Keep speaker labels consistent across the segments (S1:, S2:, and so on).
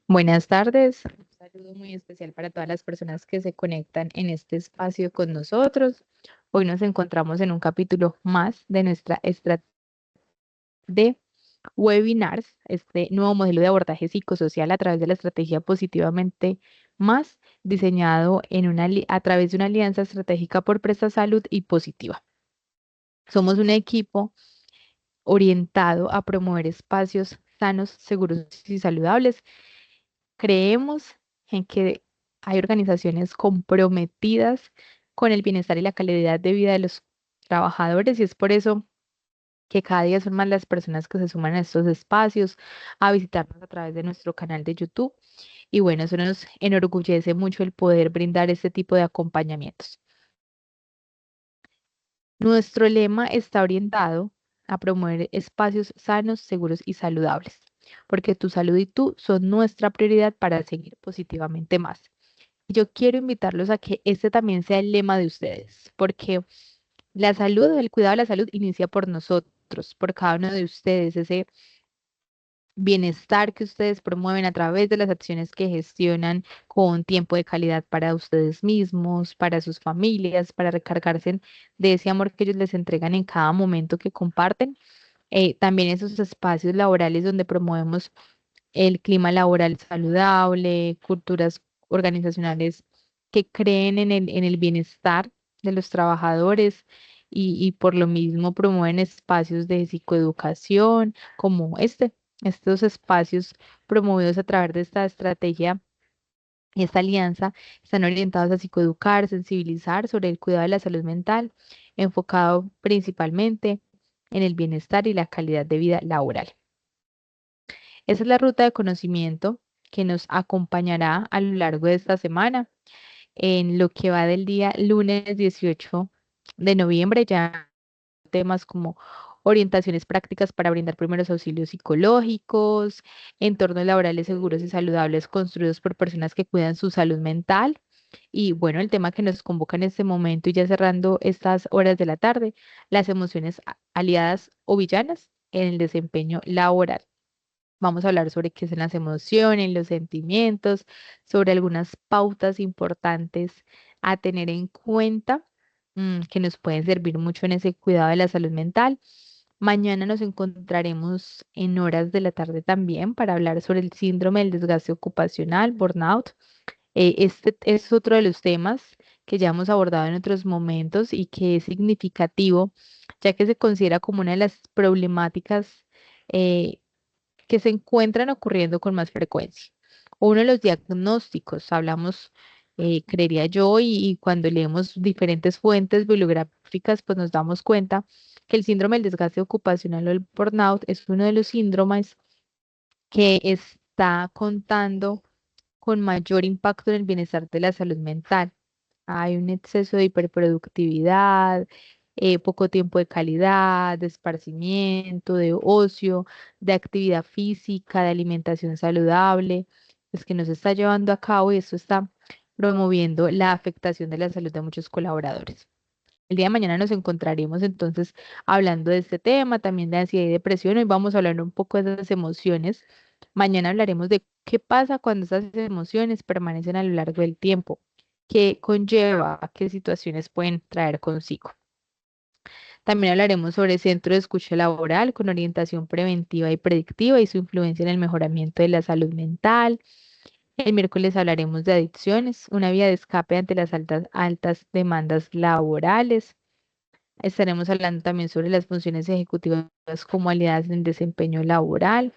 S1: Buenas tardes. Un saludo muy especial para todas las personas que se conectan en este espacio con nosotros. Hoy nos encontramos en un capítulo más de nuestra estrategia de webinars, este nuevo modelo de abordaje psicosocial a través de la estrategia Positivamente Más, diseñado a través de una alianza estratégica por Presta Salud y Positiva. Somos un equipo orientado a promover espacios sanos, seguros y saludables. Creemos en que hay organizaciones comprometidas con el bienestar y la calidad de vida de los trabajadores y es por eso que cada día son más las personas que se suman a estos espacios, a visitarnos a través de nuestro canal de YouTube. Y bueno, eso nos enorgullece mucho el poder brindar este tipo de acompañamientos. Nuestro lema está orientado a promover espacios sanos, seguros y saludables, porque tu salud y tú son nuestra prioridad para seguir positivamente más. Yo quiero invitarlos a que este también sea el lema de ustedes, porque la salud, el cuidado de la salud inicia por nosotros, por cada uno de ustedes, ese bienestar que ustedes promueven a través de las acciones que gestionan con tiempo de calidad para ustedes mismos, para sus familias, para recargarse de ese amor que ellos les entregan en cada momento que comparten. También esos espacios laborales donde promovemos el clima laboral saludable, culturas organizacionales que creen en el bienestar de los trabajadores y por lo mismo promueven espacios de psicoeducación como estos espacios promovidos a través de esta estrategia y esta alianza están orientados a psicoeducar, sensibilizar sobre el cuidado de la salud mental, enfocado principalmente en el bienestar y la calidad de vida laboral. Esa es la ruta de conocimiento que nos acompañará a lo largo de esta semana. En lo que va del día lunes 18 de noviembre, ya temas como orientaciones prácticas para brindar primeros auxilios psicológicos, entornos laborales seguros y saludables construidos por personas que cuidan su salud mental. Y bueno, el tema que nos convoca en este momento y ya cerrando estas horas de la tarde, las emociones aliadas o villanas en el desempeño laboral. Vamos a hablar sobre qué son las emociones, los sentimientos, sobre algunas pautas importantes a tener en cuenta, que nos pueden servir mucho en ese cuidado de la salud mental. Mañana nos encontraremos en horas de la tarde también para hablar sobre el síndrome del desgaste ocupacional, burnout. Este es otro de los temas que ya hemos abordado en otros momentos y que es significativo, ya que se considera como una de las problemáticas eh, que se encuentran ocurriendo con más frecuencia. Uno de los diagnósticos, hablamos, creería yo, y cuando leemos diferentes fuentes bibliográficas, pues nos damos cuenta que el síndrome del desgaste ocupacional o el burnout es uno de los síndromes que está contando con mayor impacto en el bienestar de la salud mental. Hay un exceso de hiperproductividad, poco tiempo de calidad, de esparcimiento, de ocio, de actividad física, de alimentación saludable, pues que no se está llevando a cabo y esto está promoviendo la afectación de la salud de muchos colaboradores. El día de mañana nos encontraremos entonces hablando de este tema, también de ansiedad y depresión. Hoy vamos a hablar un poco de esas emociones. Mañana hablaremos de qué pasa cuando esas emociones permanecen a lo largo del tiempo, qué conlleva, qué situaciones pueden traer consigo. También hablaremos sobre centro de escucha laboral con orientación preventiva y predictiva y su influencia en el mejoramiento de la salud mental. El miércoles hablaremos de adicciones, una vía de escape ante las altas demandas laborales. Estaremos hablando también sobre las funciones ejecutivas como aliadas en el desempeño laboral,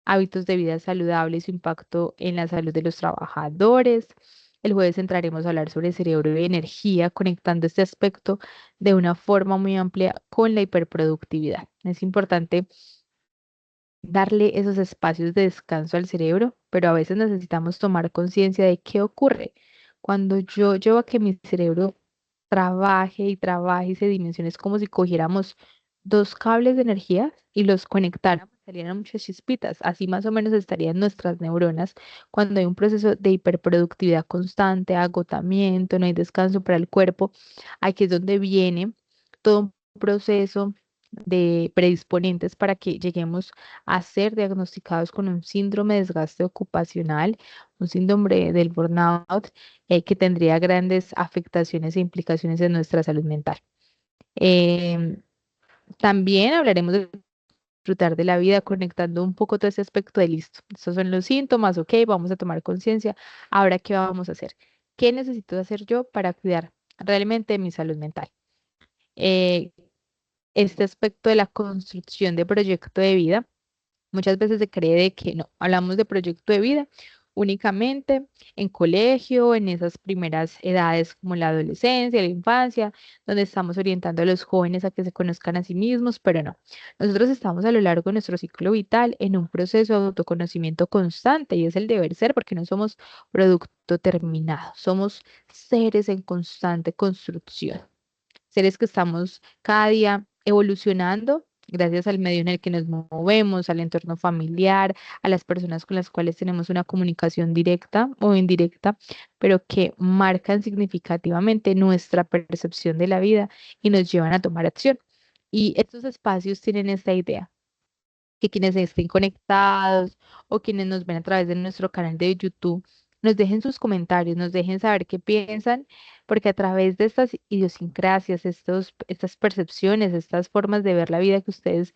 S1: hábitos de vida saludable y su impacto en la salud de los trabajadores. El jueves entraremos a hablar sobre cerebro y energía, conectando este aspecto de una forma muy amplia con la hiperproductividad. Es importante darle esos espacios de descanso al cerebro, pero a veces necesitamos tomar conciencia de qué ocurre cuando yo llevo a que mi cerebro trabaje y trabaje y se dimensione. Es como si cogiéramos dos cables de energía y los conectáramos, salieran muchas chispitas. Así más o menos estarían nuestras neuronas cuando hay un proceso de hiperproductividad constante, agotamiento, no hay descanso para el cuerpo. Aquí es donde viene todo un proceso de predisponentes para que lleguemos a ser diagnosticados con un síndrome de desgaste ocupacional, un síndrome del burnout, que tendría grandes afectaciones e implicaciones en nuestra salud mental. Em, También hablaremos de disfrutar de la vida, conectando un poco todo ese aspecto de listo. Estos son los síntomas, ok, vamos a tomar conciencia. Ahora, ¿qué vamos a hacer? ¿Qué necesito hacer yo para cuidar realmente de mi salud mental? Eh, este aspecto de la construcción de proyecto de vida. Muchas veces se cree de que no, hablamos de proyecto de vida únicamente en colegio, en esas primeras edades como la adolescencia, la infancia, donde estamos orientando a los jóvenes a que se conozcan a sí mismos, pero no. Nosotros estamos a lo largo de nuestro ciclo vital en un proceso de autoconocimiento constante y es el deber ser porque no somos producto terminado, somos seres en constante construcción, seres que estamos cada día evolucionando gracias al medio en el que nos movemos, al entorno familiar, a las personas con las cuales tenemos una comunicación directa o indirecta, pero que marcan significativamente nuestra percepción de la vida y nos llevan a tomar acción. Y estos espacios tienen esta idea que quienes estén conectados o quienes nos ven a través de nuestro canal de YouTube nos dejen sus comentarios, nos dejen saber qué piensan, porque a través de estas idiosincrasias, estas percepciones, estas formas de ver la vida que ustedes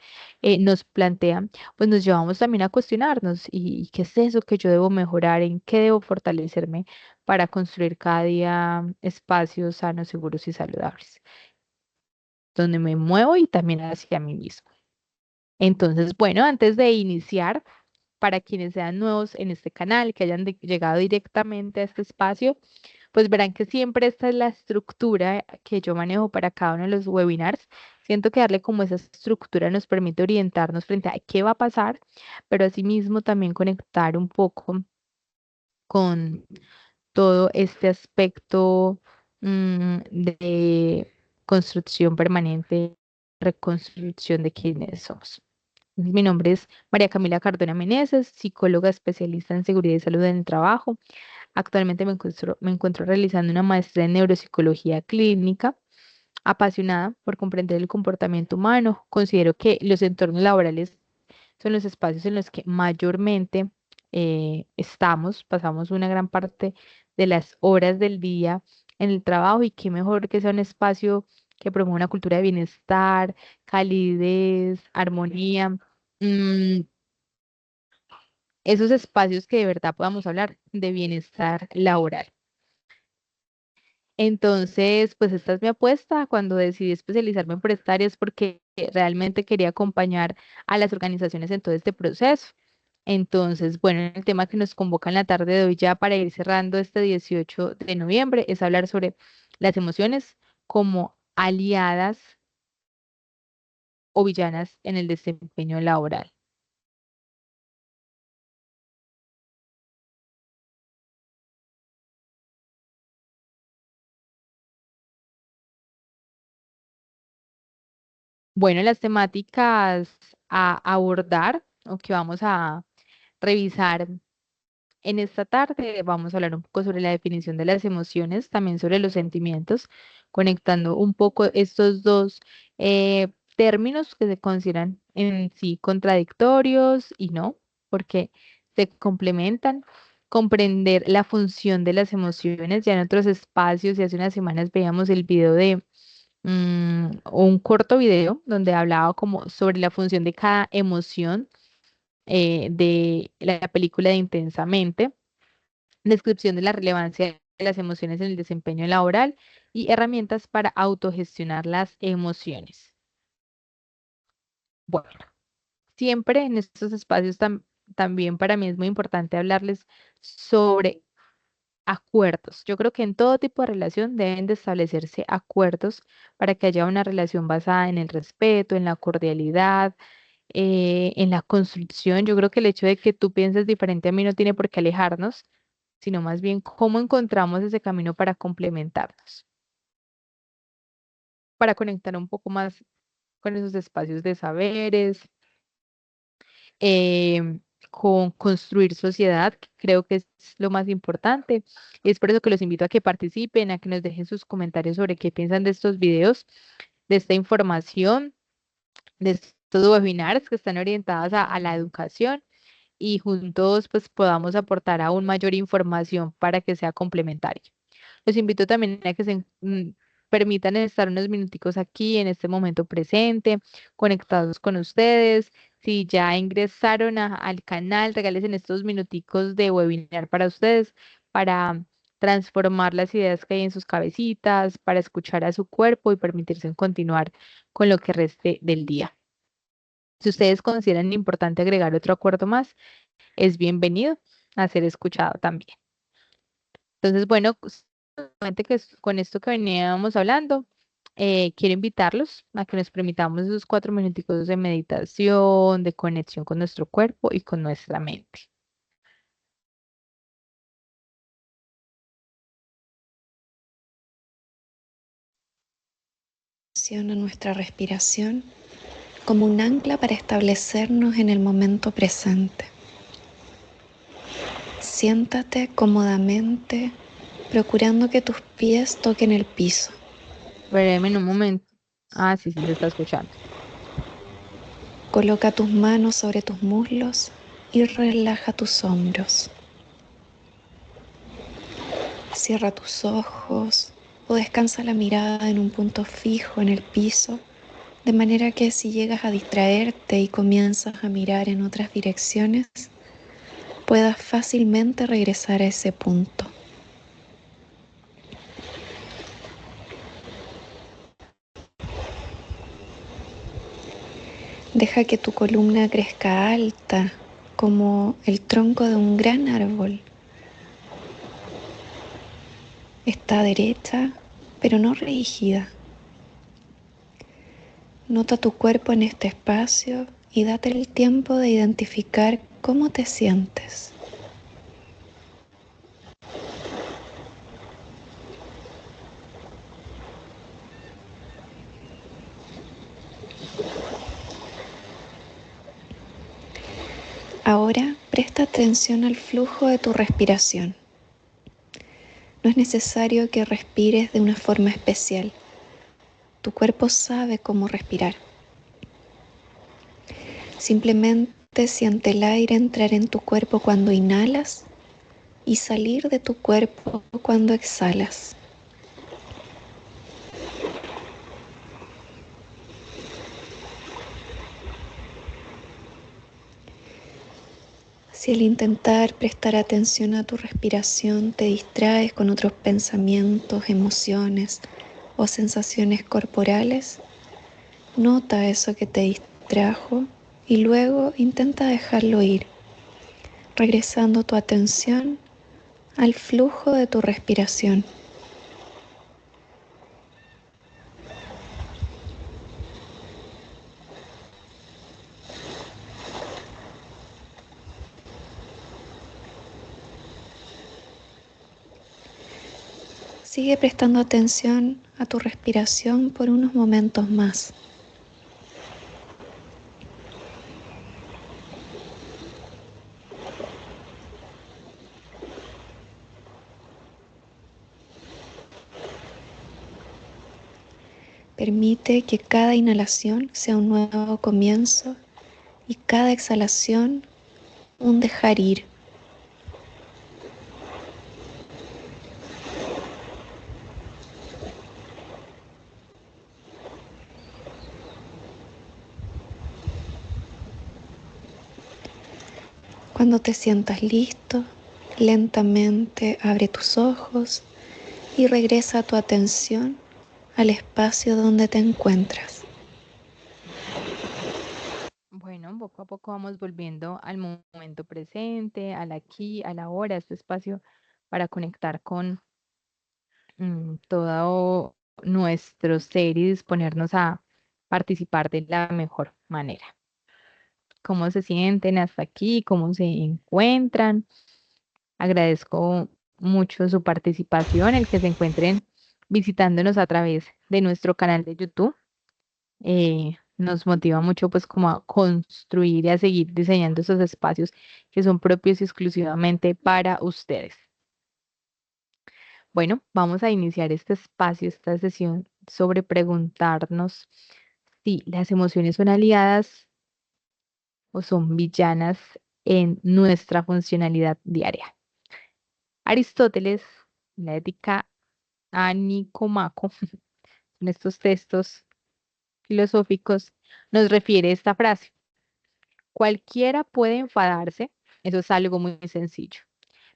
S1: nos plantean, pues nos llevamos también a cuestionarnos y qué es eso que yo debo mejorar, en qué debo fortalecerme para construir cada día espacios sanos, seguros y saludables, donde me muevo y también hacia mí mismo. Entonces, bueno, antes de iniciar, para quienes sean nuevos en este canal, que hayan llegado directamente a este espacio, pues verán que siempre esta es la estructura que yo manejo para cada uno de los webinars. Siento que darle como esa estructura nos permite orientarnos frente a qué va a pasar, pero asimismo también conectar un poco con todo este aspecto de construcción permanente, reconstrucción de quiénes somos. Mi nombre es María Camila Cardona Meneses, psicóloga especialista en seguridad y salud en el trabajo. Actualmente me encuentro realizando una maestría en neuropsicología clínica, apasionada por comprender el comportamiento humano. Considero que los entornos laborales son los espacios en los que mayormente pasamos una gran parte de las horas del día en el trabajo y qué mejor que sea un espacio que promueva una cultura de bienestar, calidez, armonía. mm, Esos espacios que de verdad podamos hablar de bienestar laboral. Entonces, pues esta es mi apuesta cuando decidí especializarme por esta área es porque realmente quería acompañar a las organizaciones en todo este proceso. Entonces, bueno, el tema que nos convoca en la tarde de hoy ya para ir cerrando este 18 de noviembre es hablar sobre las emociones como aliadas o villanas en el desempeño laboral. Bueno, las temáticas a abordar o que vamos a revisar en esta tarde, vamos a hablar un poco sobre la definición de las emociones, también sobre los sentimientos, conectando un poco estos dos términos que se consideran en sí contradictorios y no, porque se complementan. Comprender la función de las emociones. Ya en otros espacios y hace unas semanas veíamos el video de un corto video donde hablaba como sobre la función de cada emoción de la película de Intensamente, descripción de la relevancia de las emociones en el desempeño laboral y herramientas para autogestionar las emociones. Bueno, siempre en estos espacios también para mí es muy importante hablarles sobre acuerdos. Yo creo que en todo tipo de relación deben de establecerse acuerdos para que haya una relación basada en el respeto, en la cordialidad, en la construcción. Yo creo que el hecho de que tú pienses diferente a mí no tiene por qué alejarnos, sino más bien cómo encontramos ese camino para complementarnos, para conectar un poco más con esos espacios de saberes, con construir sociedad, que creo que es lo más importante. Y es por eso que los invito a que participen, a que nos dejen sus comentarios sobre qué piensan de estos videos, de esta información. de estos webinars que están orientados a la educación y juntos pues podamos aportar aún mayor información para que sea complementaria. Los invito también a que permitan estar unos minuticos aquí en este momento presente, conectados con ustedes. Si ya ingresaron al canal, regales en estos minuticos de webinar para ustedes, para transformar las ideas que hay en sus cabecitas, para escuchar a su cuerpo y permitirse continuar con lo que reste del día. Si ustedes consideran importante agregar otro acuerdo más, es bienvenido a ser escuchado también. Entonces, bueno, solamente con esto que veníamos hablando, quiero invitarlos a que nos permitamos esos 4 minuticos de meditación, de conexión con nuestro cuerpo y con nuestra mente.
S2: A nuestra respiración como un ancla para establecernos en el momento presente. Siéntate cómodamente, procurando que tus pies toquen el piso.
S1: Espérame en un momento. Ah, sí, sí, se está escuchando.
S2: Coloca tus manos sobre tus muslos y relaja tus hombros. Cierra tus ojos o descansa la mirada en un punto fijo en el piso, de manera que si llegas a distraerte y comienzas a mirar en otras direcciones, puedas fácilmente regresar a ese punto. Deja que tu columna crezca alta como el tronco de un gran árbol. Está derecha, pero no rígida. Nota tu cuerpo en este espacio y date el tiempo de identificar cómo te sientes. Ahora presta atención al flujo de tu respiración. No es necesario que respires de una forma especial. Tu cuerpo sabe cómo respirar. Simplemente siente el aire entrar en tu cuerpo cuando inhalas y salir de tu cuerpo cuando exhalas. Si al intentar prestar atención a tu respiración te distraes con otros pensamientos, emociones o sensaciones corporales, nota eso que te distrajo y luego intenta dejarlo ir, regresando tu atención al flujo de tu respiración. Sigue prestando atención a tu respiración por unos momentos más. Permite que cada inhalación sea un nuevo comienzo y cada exhalación un dejar ir. Cuando te sientas listo, lentamente abre tus ojos y regresa tu atención al espacio donde te encuentras.
S1: Bueno, poco a poco vamos volviendo al momento presente, al aquí, a la hora, este espacio para conectar con todo nuestro ser y disponernos a participar de la mejor manera. ¿Cómo se sienten hasta aquí? ¿Cómo se encuentran? Agradezco mucho su participación, el que se encuentren visitándonos a través de nuestro canal de YouTube. Nos motiva mucho pues como a construir y a seguir diseñando esos espacios que son propios y exclusivamente para ustedes. Bueno, vamos a iniciar este espacio, esta sesión sobre preguntarnos Sí, las emociones son aliadas o son villanas en nuestra funcionalidad diaria. Aristóteles, en la Ética a Nicomaco, en estos textos filosóficos, nos refiere esta frase. Cualquiera puede enfadarse, eso es algo muy sencillo,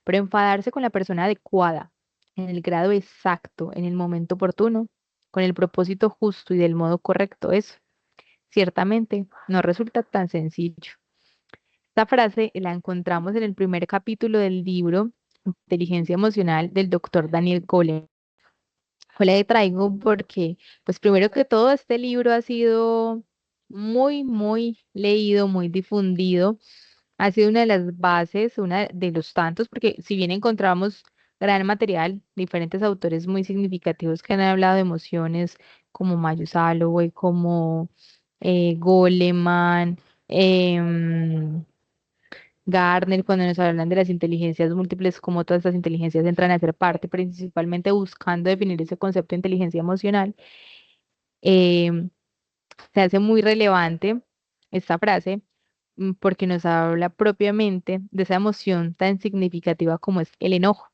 S1: pero enfadarse con la persona adecuada, en el grado exacto, en el momento oportuno, con el propósito justo y del modo correcto, eso ciertamente no resulta tan sencillo. Esta frase la encontramos en el primer capítulo del libro Inteligencia Emocional del doctor Daniel Goleman. Yo le traigo porque, pues primero que todo, este libro ha sido muy leído, muy difundido. Ha sido una de las bases, una de los tantos, porque si bien encontramos gran material, diferentes autores muy significativos que han hablado de emociones, como Mayo Salovey, como Goleman, em, Gardner, cuando nos hablan de las inteligencias múltiples, cómo todas estas inteligencias entran a ser parte, principalmente buscando definir ese concepto de inteligencia emocional, em, se hace muy relevante esta frase porque nos habla propiamente de esa emoción tan significativa como es el enojo.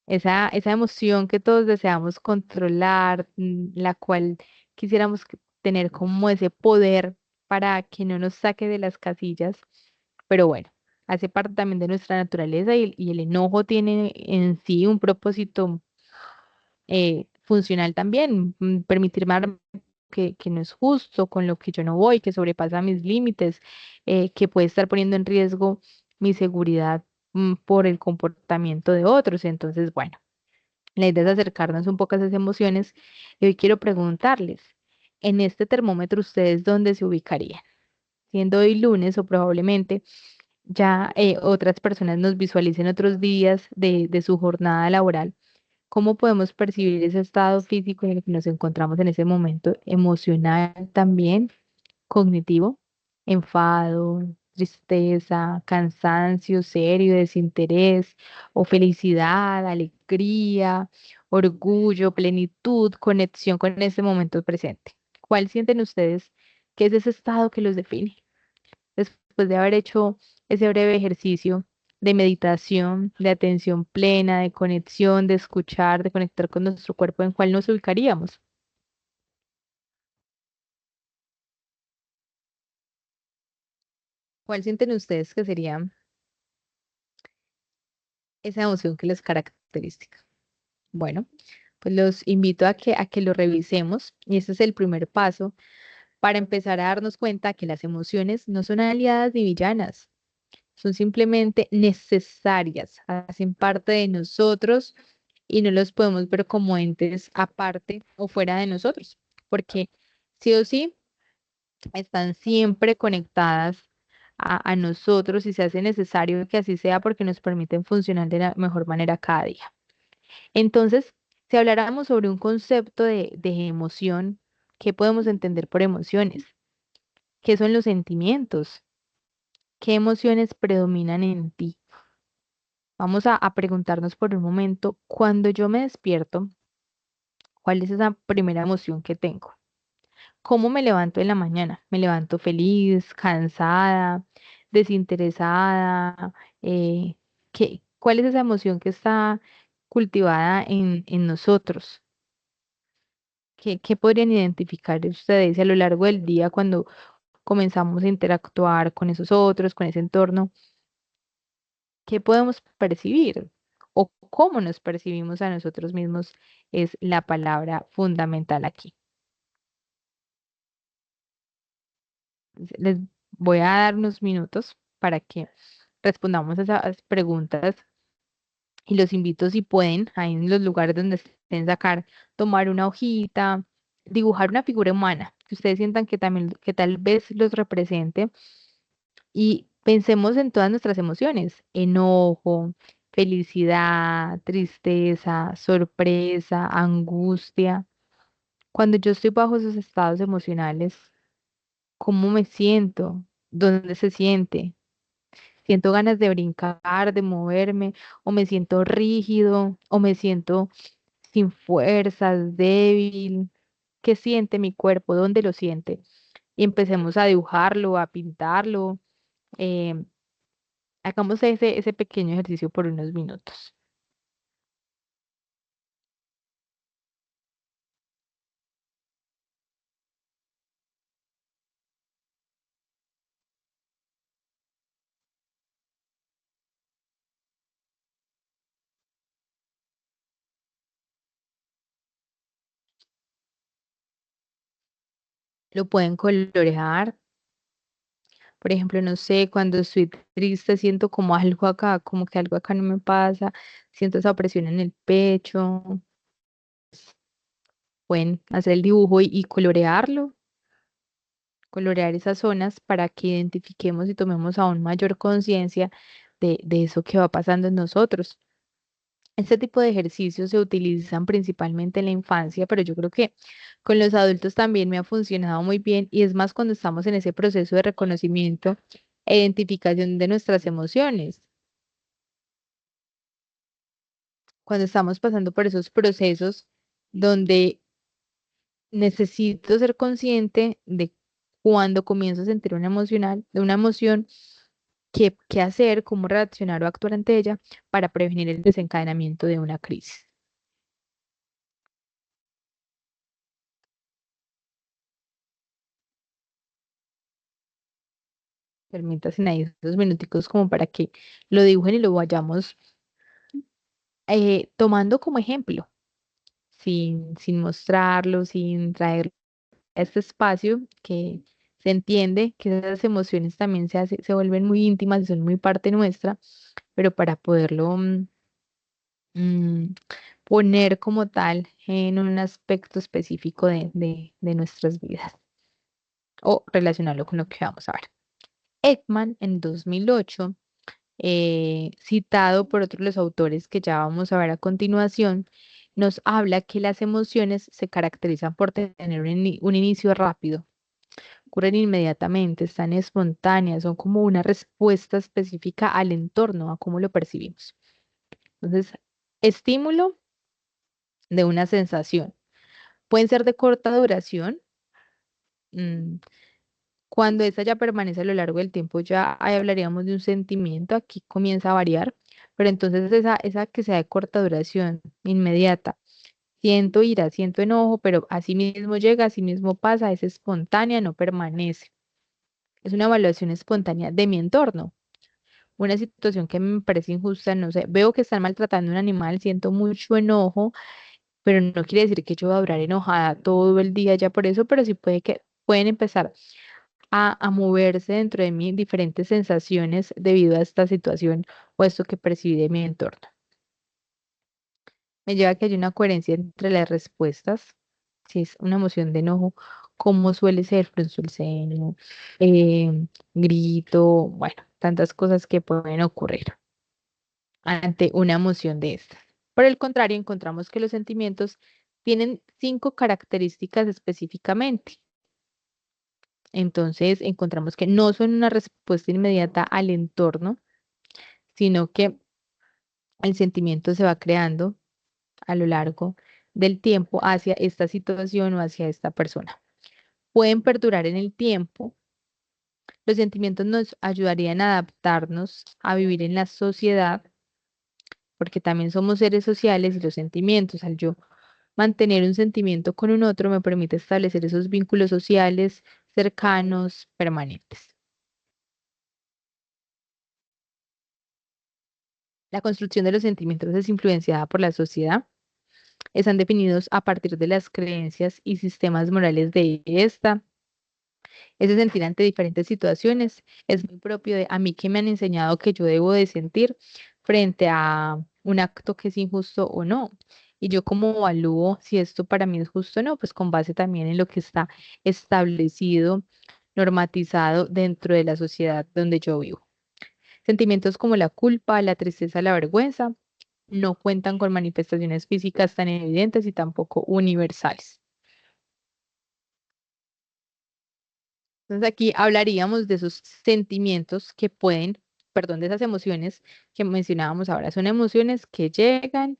S1: Esa emoción que todos deseamos controlar, la cual quisiéramos tener como ese poder para que no nos saque de las casillas, pero bueno, hace parte también de nuestra naturaleza y el enojo tiene en sí un propósito funcional también, permitirme que no es justo, con lo que yo no voy, que sobrepasa mis límites, que puede estar poniendo en riesgo mi seguridad por el comportamiento de otros. Entonces, bueno. La idea es acercarnos un poco a esas emociones. Y hoy quiero preguntarles, en este termómetro, ¿ustedes dónde se ubicarían? Siendo hoy lunes o probablemente ya otras personas nos visualicen otros días de su jornada laboral. ¿Cómo podemos percibir ese estado físico en el que nos encontramos en ese momento, emocional también, cognitivo, enfado, tristeza, cansancio, serio, desinterés o felicidad, alegría, orgullo, plenitud, conexión con ese momento presente? ¿Cuál sienten ustedes que es ese estado que los define? Después de haber hecho ese breve ejercicio de meditación, de atención plena, de conexión, de escuchar, de conectar con nuestro cuerpo, ¿en cuál nos ubicaríamos? ¿Cuál sienten ustedes que sería esa emoción que les caracteriza? Bueno, pues los invito a que lo revisemos y ese es el primer paso para empezar a darnos cuenta que las emociones no son aliadas ni villanas, son simplemente necesarias, hacen parte de nosotros y no los podemos ver como entes aparte o fuera de nosotros, porque sí o sí están siempre conectadas a nosotros y se hace necesario que así sea porque nos permiten funcionar de la mejor manera cada día. Entonces, si habláramos sobre un concepto de emoción, ¿qué podemos entender por emociones? ¿Qué son los sentimientos? ¿Qué emociones predominan en ti? Vamos a preguntarnos por un momento, cuando yo me despierto, ¿cuál es esa primera emoción que tengo? ¿Cómo me levanto en la mañana? ¿Me levanto feliz, cansada, desinteresada? ¿Cuál es esa emoción que está cultivada en nosotros? ¿Qué podrían identificar ustedes a lo largo del día cuando comenzamos a interactuar con esos otros, con ese entorno? ¿Qué podemos percibir? ¿O cómo nos percibimos a nosotros mismos? Es la palabra fundamental aquí. Les voy a dar unos minutos para que respondamos a esas preguntas y los invito, si pueden, ahí en los lugares donde estén, sacar, tomar una hojita, dibujar una figura humana que ustedes sientan que también, que tal vez los represente y pensemos en todas nuestras emociones: enojo, felicidad, tristeza, sorpresa, angustia. Cuando yo estoy bajo esos estados emocionales, ¿cómo me siento? ¿Dónde se siente? ¿Siento ganas de brincar, de moverme, o me siento rígido, o me siento sin fuerzas, débil? qué siente mi cuerpo, dónde lo siente. Y empecemos a dibujarlo, a pintarlo. eh, Hagamos ese pequeño ejercicio por unos minutos. Lo pueden colorear. Por ejemplo, no sé, cuando estoy triste siento como algo acá, como que algo acá no me pasa, siento esa presión en el pecho. Pueden hacer el dibujo y colorearlo, colorear esas zonas para que identifiquemos y tomemos aún mayor conciencia de eso que va pasando en nosotros. Este tipo de ejercicios se utilizan principalmente en la infancia, pero yo creo que con los adultos también me ha funcionado muy bien y es más cuando estamos en ese proceso de reconocimiento e identificación de nuestras emociones, cuando estamos pasando por esos procesos donde necesito ser consciente de cuando comienzo a sentir una emoción, qué hacer, cómo reaccionar o actuar ante ella para prevenir el desencadenamiento de una crisis. Permítanse ahí esos minuticos como para que lo dibujen y lo vayamos tomando como ejemplo, sin mostrarlo, sin traer a este espacio que se entiende que esas emociones también se vuelven muy íntimas y son muy parte nuestra, pero para poderlo mm, poner como tal en un aspecto específico de nuestras vidas o relacionarlo con lo que vamos a ver. Ekman en 2008, citado por otros los autores que ya vamos a ver a continuación, nos habla que las emociones se caracterizan por tener un inicio rápido, ocurren inmediatamente, están espontáneas, son como una respuesta específica al entorno, a cómo lo percibimos. Entonces, estímulo de una sensación. Pueden ser de corta duración. mm, Cuando esta ya permanece a lo largo del tiempo, ya ahí hablaríamos de un sentimiento, aquí comienza a variar, pero entonces esa que sea de corta duración, inmediata. Siento ira, siento enojo, pero así mismo llega, así mismo pasa, es espontánea, no permanece. Es una evaluación espontánea de mi entorno. Una situación que me parece injusta, no sé, veo que están maltratando a un animal, siento mucho enojo, pero no quiere decir que yo voy a durar enojada todo el día ya por eso, pero sí puede que pueden empezar a moverse dentro de mí diferentes sensaciones debido a esta situación o esto que percibí de mi entorno. Me lleva a que haya una coherencia entre las respuestas. Si es una emoción de enojo, ¿cómo suele ser? Frunzo el ceño, grito, bueno, tantas cosas que pueden ocurrir ante una emoción de estas. Por el contrario, encontramos que los sentimientos tienen 5 características específicamente. Entonces, encontramos que no son una respuesta inmediata al entorno, sino que el sentimiento se va creando a lo largo del tiempo hacia esta situación o hacia esta persona. Pueden perdurar en el tiempo. Los sentimientos nos ayudarían a adaptarnos a vivir en la sociedad, porque también somos seres sociales y los sentimientos, al yo mantener un sentimiento con un otro, me permite establecer esos vínculos sociales cercanos, permanentes. La construcción de los sentimientos es influenciada por la sociedad. Están definidos a partir de las creencias y sistemas morales de esta. Ese sentir ante diferentes situaciones es muy propio de a mí que me han enseñado que yo debo de sentir frente a un acto que es injusto o no. Y yo como evalúo si esto para mí es justo o no, pues con base también en lo que está establecido, normatizado dentro de la sociedad donde yo vivo. Sentimientos como la culpa, la tristeza, la vergüenza no cuentan con manifestaciones físicas tan evidentes y tampoco universales. Entonces aquí hablaríamos de esos sentimientos que pueden, perdón, de esas emociones que mencionábamos ahora. Son emociones que llegan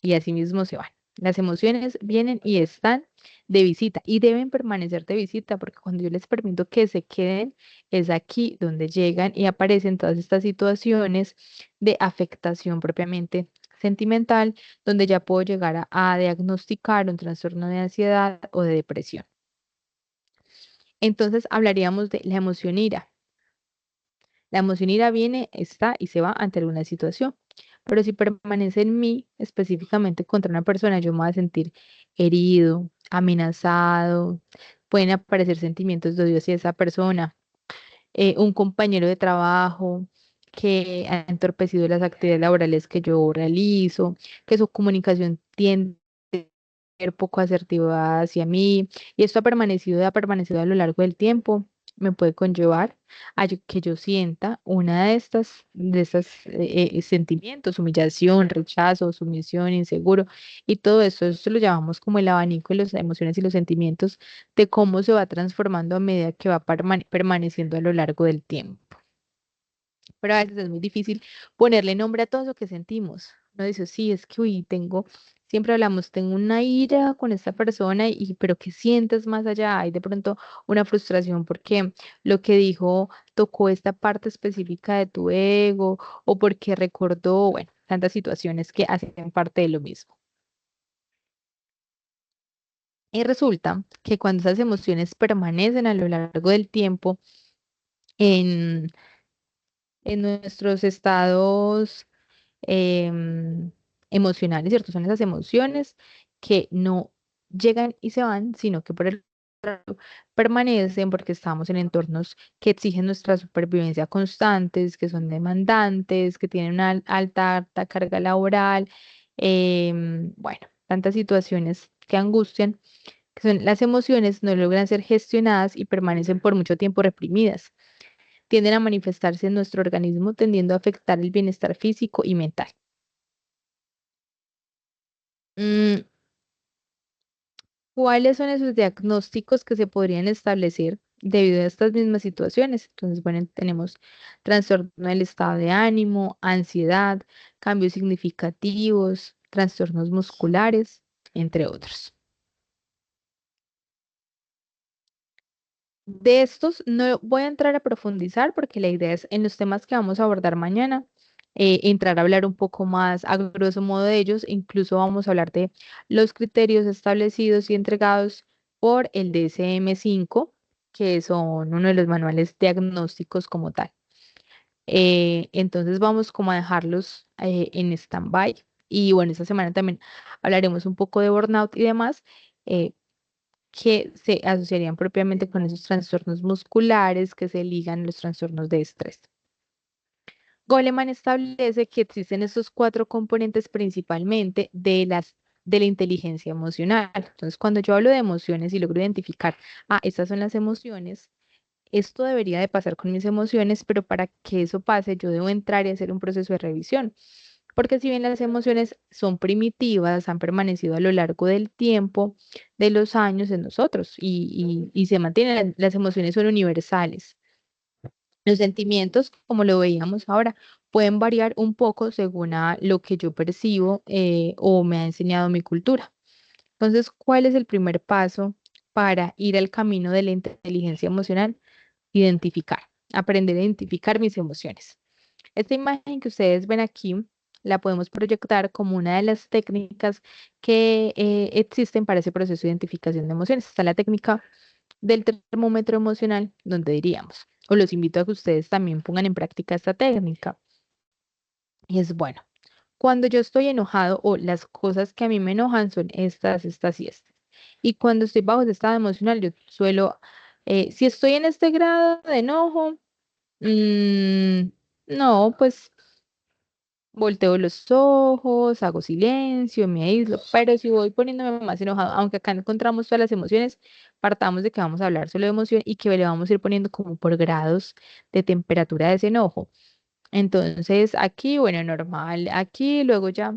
S1: y así mismo se van. Las emociones vienen y están de visita y deben permanecer de visita porque cuando yo les permito que se queden, es aquí donde llegan y aparecen todas estas situaciones de afectación propiamente sentimental, donde ya puedo llegar a diagnosticar un trastorno de ansiedad o de depresión. Entonces hablaríamos de la emoción ira. La emoción ira viene, está y se va ante alguna situación. Pero si permanece en mí, específicamente contra una persona, yo me voy a sentir herido, amenazado, pueden aparecer sentimientos de odio hacia esa persona, un compañero de trabajo que ha entorpecido las actividades laborales que yo realizo, que su comunicación tiende a ser poco asertiva hacia mí, y esto ha permanecido a lo largo del tiempo, me puede conllevar a que yo sienta una de estas sentimientos, humillación, rechazo, sumisión, inseguro, y todo eso lo llamamos como el abanico de las emociones y los sentimientos de cómo se va transformando a medida que va permaneciendo a lo largo del tiempo. Pero a veces es muy difícil ponerle nombre a todo lo que sentimos. Uno dice, sí, es que, uy, siempre hablamos, tengo una ira con esta persona, pero ¿qué sientes más allá? Hay de pronto una frustración porque lo que dijo tocó esta parte específica de tu ego o porque recordó, bueno, tantas situaciones que hacen parte de lo mismo. Y resulta que cuando esas emociones permanecen a lo largo del tiempo en, en nuestros estados em, emocionales, ¿cierto? Son esas emociones que no llegan y se van, sino que por el contrario permanecen porque estamos en entornos que exigen nuestra supervivencia constantes, que son demandantes, que tienen una alta carga laboral, bueno, tantas situaciones que angustian, que son las emociones no logran ser gestionadas y permanecen por mucho tiempo reprimidas. Tienden a manifestarse en nuestro organismo, tendiendo a afectar el bienestar físico y mental. Mm, ¿Cuáles son esos diagnósticos que se podrían establecer debido a estas mismas situaciones? Entonces, bueno, tenemos trastorno del estado de ánimo, ansiedad, cambios significativos, trastornos musculares, entre otros. De estos no voy a entrar a profundizar porque la idea es en los temas que vamos a abordar mañana, entrar a hablar un poco más a grosso modo de ellos. Incluso vamos a hablar de los criterios establecidos y entregados por el DSM-5, que son uno de los manuales diagnósticos como tal. Entonces vamos como a dejarlos en stand-by. Y bueno, esta semana también hablaremos un poco de burnout y demás. eh, que se asociarían propiamente con esos trastornos musculares que se ligan a los trastornos de estrés. Goleman establece que existen estos cuatro componentes principalmente de la inteligencia emocional. Entonces, cuando yo hablo de emociones y logro identificar, estas son las emociones, esto debería de pasar con mis emociones, pero para que eso pase, yo debo entrar y hacer un proceso de revisión. Porque si bien las emociones son primitivas, han permanecido a lo largo del tiempo, de los años en nosotros y se mantienen, las emociones son universales. Los sentimientos, como lo veíamos ahora, pueden variar un poco según a lo que yo percibo o me ha enseñado mi cultura. Entonces, ¿cuál es el primer paso para ir al camino de la inteligencia emocional? Identificar, aprender a identificar mis emociones. Esta imagen que ustedes ven aquí la podemos proyectar como una de las técnicas que existen para ese proceso de identificación de emociones. Está la técnica del termómetro emocional, donde diríamos, o los invito a que ustedes también pongan en práctica esta técnica. Y es bueno, cuando yo estoy enojado o las cosas que a mí me enojan son estas, estas y estas. Y cuando estoy bajo ese estado emocional, yo suelo, si estoy en este grado de enojo, mm, no, pues volteo los ojos, hago silencio, me aíslo, pero si voy poniéndome más enojado, aunque acá encontramos todas las emociones, partamos de que vamos a hablar solo de emoción y que le vamos a ir poniendo como por grados de temperatura de ese enojo. Entonces, aquí, bueno, normal, aquí, luego ya,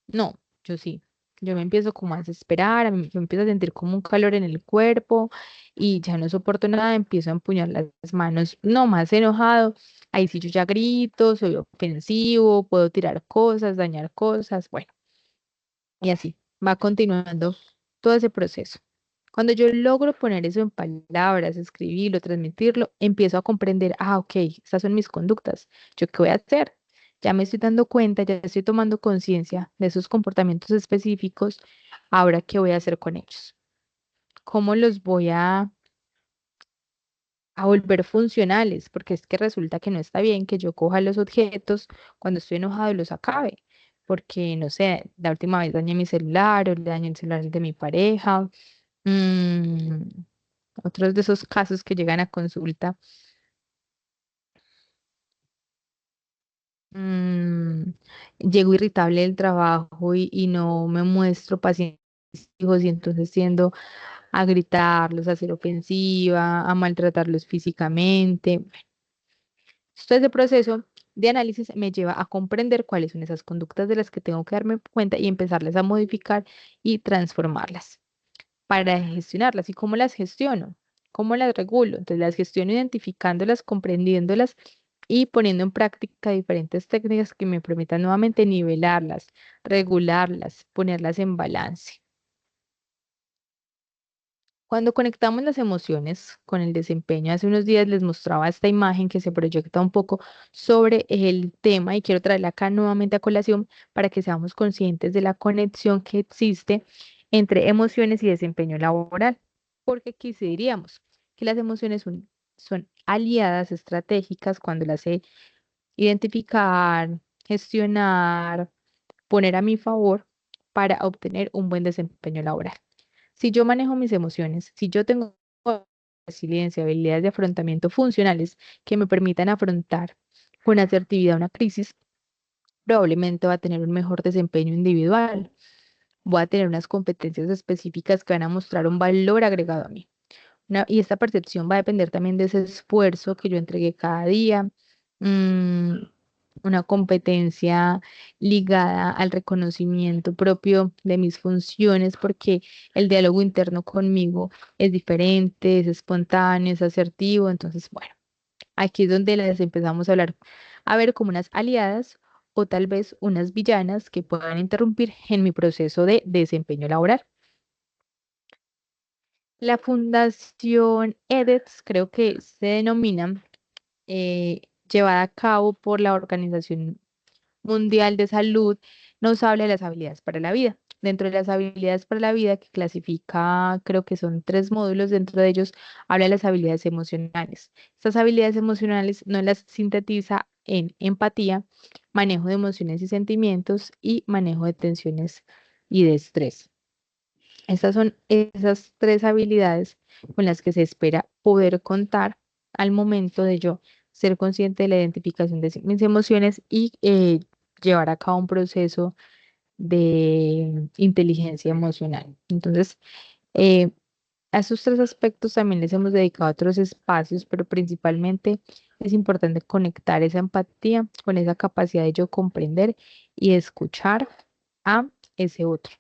S1: no, yo sí, yo me empiezo como a desesperar, yo empiezo a sentir como un calor en el cuerpo y ya no soporto nada, empiezo a empuñar las manos, no más enojado, ahí sí yo ya grito, soy ofensivo, puedo tirar cosas, dañar cosas, bueno, y así. va continuando todo ese proceso. Cuando yo logro poner eso en palabras, escribirlo, transmitirlo, empiezo a comprender, ok, estas son mis conductas. ¿Yo qué voy a hacer? Ya me estoy dando cuenta, ya estoy tomando conciencia de esos comportamientos específicos. Ahora, ¿qué voy a hacer con ellos? ¿Cómo los voy a volver funcionales? Porque es que resulta que no está bien que yo coja los objetos cuando estoy enojado y los acabe. Porque, no sé, la última vez dañé mi celular o le dañé el celular de mi pareja. Mm, Otros de esos casos que llegan a consulta. mm, Llego irritable del trabajo y no me muestro paciente con mis hijos y entonces tiendo a gritarlos, a ser ofensiva, a maltratarlos físicamente. Todo ese proceso de análisis me lleva a comprender cuáles son esas conductas de las que tengo que darme cuenta y empezarlas a modificar y transformarlas para gestionarlas. ¿Y cómo las gestiono? ¿Cómo las regulo? Entonces las gestiono identificándolas, comprendiéndolas y poniendo en práctica diferentes técnicas que me permitan nuevamente nivelarlas, regularlas, ponerlas en balance. Cuando conectamos las emociones con el desempeño, hace unos días les mostraba esta imagen que se proyecta un poco sobre el tema y quiero traerla acá nuevamente a colación para que seamos conscientes de la conexión que existe entre emociones y desempeño laboral. Porque aquí sí diríamos que las emociones son aliadas estratégicas cuando las sé identificar, gestionar, poner a mi favor para obtener un buen desempeño laboral. Si yo manejo mis emociones, si yo tengo resiliencia, habilidades de afrontamiento funcionales que me permitan afrontar con asertividad una crisis, probablemente va a tener un mejor desempeño individual. Voy a tener unas competencias específicas que van a mostrar un valor agregado a mí. Y esta percepción va a depender también de ese esfuerzo que yo entregué cada día, mm, una competencia ligada al reconocimiento propio de mis funciones, porque el diálogo interno conmigo es diferente, es espontáneo, es asertivo. Entonces, bueno, aquí es donde las empezamos a hablar, a ver como unas aliadas o tal vez unas villanas que puedan interrumpir en mi proceso de desempeño laboral. La Fundación EDETS, creo que se denomina, llevada a cabo por la Organización Mundial de Salud, nos habla de las habilidades para la vida. Dentro de las habilidades para la vida, que clasifica, creo que son 3 módulos, dentro de ellos habla de las habilidades emocionales. Estas habilidades emocionales nos las sintetiza en empatía, manejo de emociones y sentimientos y manejo de tensiones y de estrés. Estas son esas 3 habilidades con las que se espera poder contar al momento de yo ser consciente de la identificación de mis emociones y llevar a cabo un proceso de inteligencia emocional. Entonces, eh, a estos 3 aspectos también les hemos dedicado otros espacios, pero principalmente es importante conectar esa empatía con esa capacidad de yo comprender y escuchar a ese otro.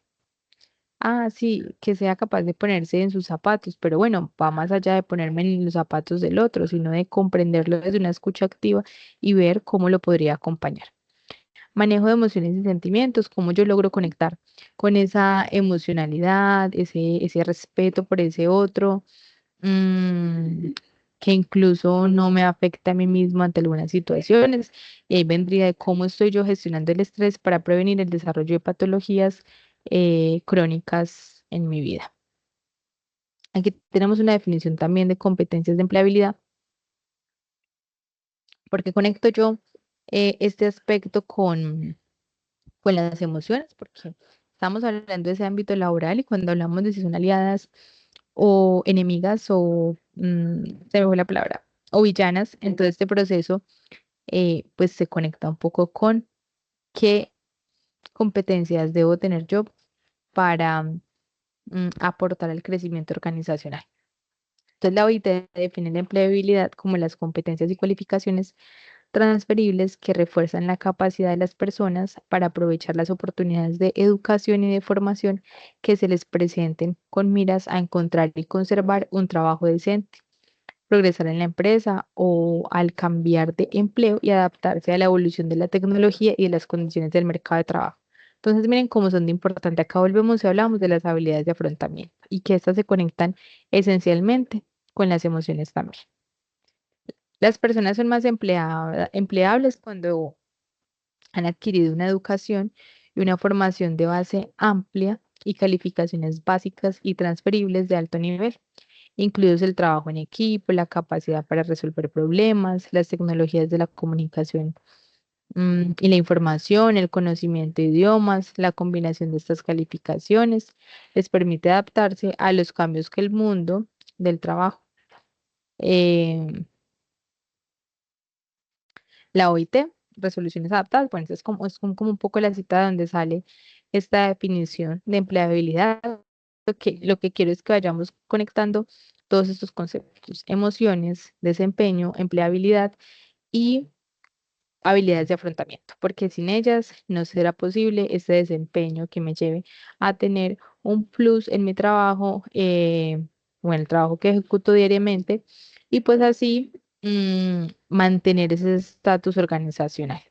S1: Sí, que sea capaz de ponerse en sus zapatos, pero bueno, va más allá de ponerme en los zapatos del otro, sino de comprenderlo desde una escucha activa y ver cómo lo podría acompañar. Manejo de emociones y sentimientos, cómo yo logro conectar con esa emocionalidad, ese respeto por ese otro, mm, que incluso no me afecta a mí mismo ante algunas situaciones. Y ahí vendría de cómo estoy yo gestionando el estrés para prevenir el desarrollo de patologías crónicas en mi vida. Aquí tenemos una definición también de competencias de empleabilidad, porque conecto yo este aspecto con las emociones, porque estamos hablando de ese ámbito laboral y cuando hablamos de si son aliadas o enemigas o, se me fue la palabra, o villanas, en todo este proceso, pues se conecta un poco con qué competencias debo tener yo para aportar al crecimiento organizacional. Entonces, la OIT define la empleabilidad como las competencias y cualificaciones transferibles que refuerzan la capacidad de las personas para aprovechar las oportunidades de educación y de formación que se les presenten con miras a encontrar y conservar un trabajo decente, progresar en la empresa o al cambiar de empleo y adaptarse a la evolución de la tecnología y de las condiciones del mercado de trabajo. Entonces, miren cómo son de importante. Acá volvemos y hablamos de las habilidades de afrontamiento y que estas se conectan esencialmente con las emociones también. Las personas son más empleables cuando han adquirido una educación y una formación de base amplia y calificaciones básicas y transferibles de alto nivel, incluidos el trabajo en equipo, la capacidad para resolver problemas, las tecnologías de la comunicación y la información, el conocimiento de idiomas, la combinación de estas calificaciones les permite adaptarse a los cambios que el mundo del trabajo, eh, la OIT, resoluciones adaptadas, bueno, es como un poco la cita donde sale esta definición de empleabilidad. Lo que quiero es que vayamos conectando todos estos conceptos, emociones, desempeño, empleabilidad y habilidades de afrontamiento, porque sin ellas no será posible este desempeño que me lleve a tener un plus en mi trabajo o en el trabajo que ejecuto diariamente y pues así mantener ese estatus organizacional.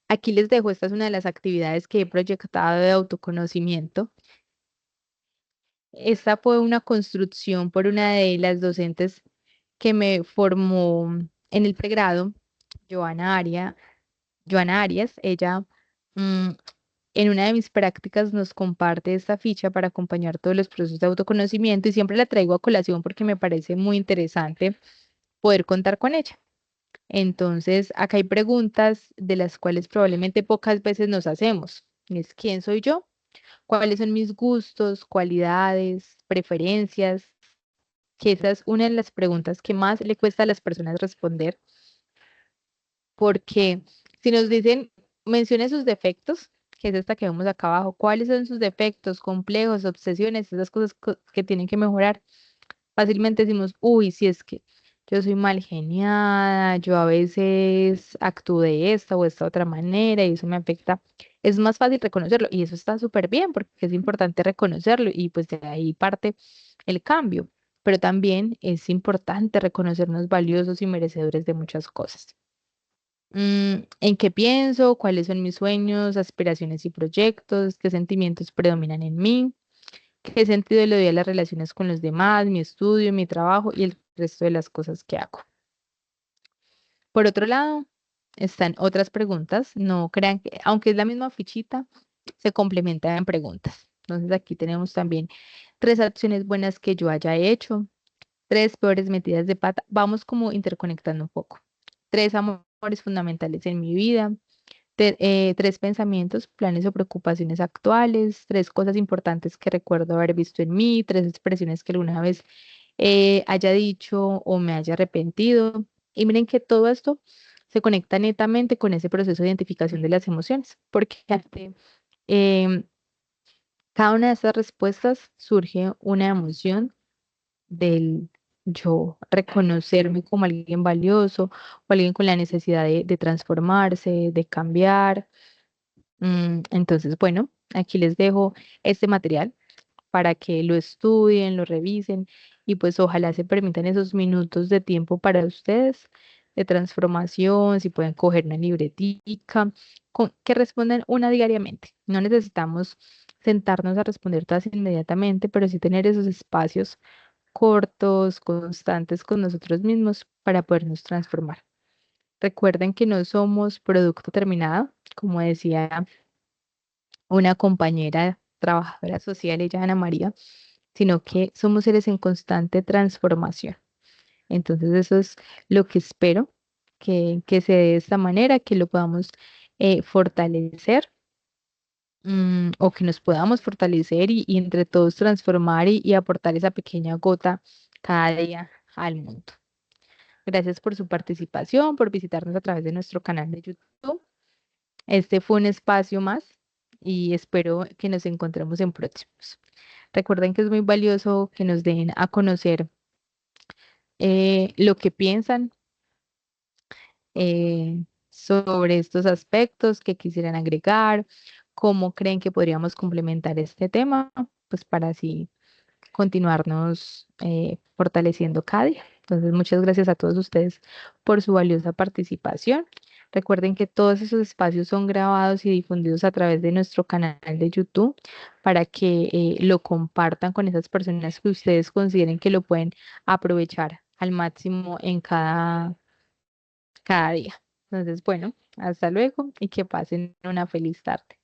S1: Aquí les dejo, esta es una de las actividades que he proyectado de autoconocimiento. Esta fue una construcción por una de las docentes que me formó en el pregrado, Joana Aria, Joana Arias. Ella mm, en una de mis prácticas nos comparte esta ficha para acompañar todos los procesos de autoconocimiento y siempre la traigo a colación porque me parece muy interesante poder contar con ella. Entonces, acá hay preguntas de las cuales probablemente pocas veces nos hacemos. Es ¿quién soy yo? ¿Cuáles son mis gustos, cualidades, preferencias? Que esa es una de las preguntas que más le cuesta a las personas responder, porque si nos dicen, mencione sus defectos, que es esta que vemos acá abajo, ¿cuáles son sus defectos, complejos, obsesiones, esas cosas que tienen que mejorar? Fácilmente decimos, uy, si es que yo soy mal geniada, yo a veces actúo de esta o esta otra manera y eso me afecta. Es más fácil reconocerlo y eso está súper bien porque es importante reconocerlo y pues de ahí parte el cambio. Pero también es importante reconocernos valiosos y merecedores de muchas cosas. ¿En qué pienso? ¿Cuáles son mis sueños, aspiraciones y proyectos? ¿Qué sentimientos predominan en mí? ¿Qué sentido le doy a las relaciones con los demás, mi estudio, mi trabajo y el resto de las cosas que hago? Por otro lado, están otras preguntas. No crean que, aunque es la misma fichita, se complementan en preguntas. Entonces aquí tenemos también 3 acciones buenas que yo haya hecho, 3 peores metidas de pata. Vamos como interconectando un poco. 3 amores fundamentales en mi vida. 3 pensamientos, planes o preocupaciones actuales, 3 cosas importantes que recuerdo haber visto en mí, 3 expresiones que alguna vez haya dicho o me haya arrepentido. Y miren que todo esto se conecta netamente con ese proceso de identificación de las emociones, porque ante em, cada una de estas respuestas surge una emoción del yo reconocerme como alguien valioso o alguien con la necesidad de transformarse, de cambiar. Entonces, bueno, aquí les dejo este material para que lo estudien, lo revisen y pues ojalá se permitan esos minutos de tiempo para ustedes de transformación, si pueden coger una libretica, que respondan una diariamente. No necesitamos sentarnos a responder todas inmediatamente, pero sí tener esos espacios cortos, constantes con nosotros mismos para podernos transformar. Recuerden que no somos producto terminado, como decía una compañera trabajadora social, ella Ana María, sino que somos seres en constante transformación. Entonces eso es lo que espero que se dé de esta manera, que lo podamos fortalecer, o que nos podamos fortalecer y entre todos transformar y aportar esa pequeña gota cada día al mundo. Gracias por su participación, por visitarnos a través de nuestro canal de YouTube. Este fue un espacio más y espero que nos encontremos en próximos. Recuerden que es muy valioso que nos den a conocer lo que piensan sobre estos aspectos que quisieran agregar, cómo creen que podríamos complementar este tema, pues para así continuarnos fortaleciendo cada día. Entonces, muchas gracias a todos ustedes por su valiosa participación. Recuerden que todos esos espacios son grabados y difundidos a través de nuestro canal de YouTube para que lo compartan con esas personas que ustedes consideren que lo pueden aprovechar al máximo en cada día. Entonces, bueno, hasta luego y que pasen una feliz tarde.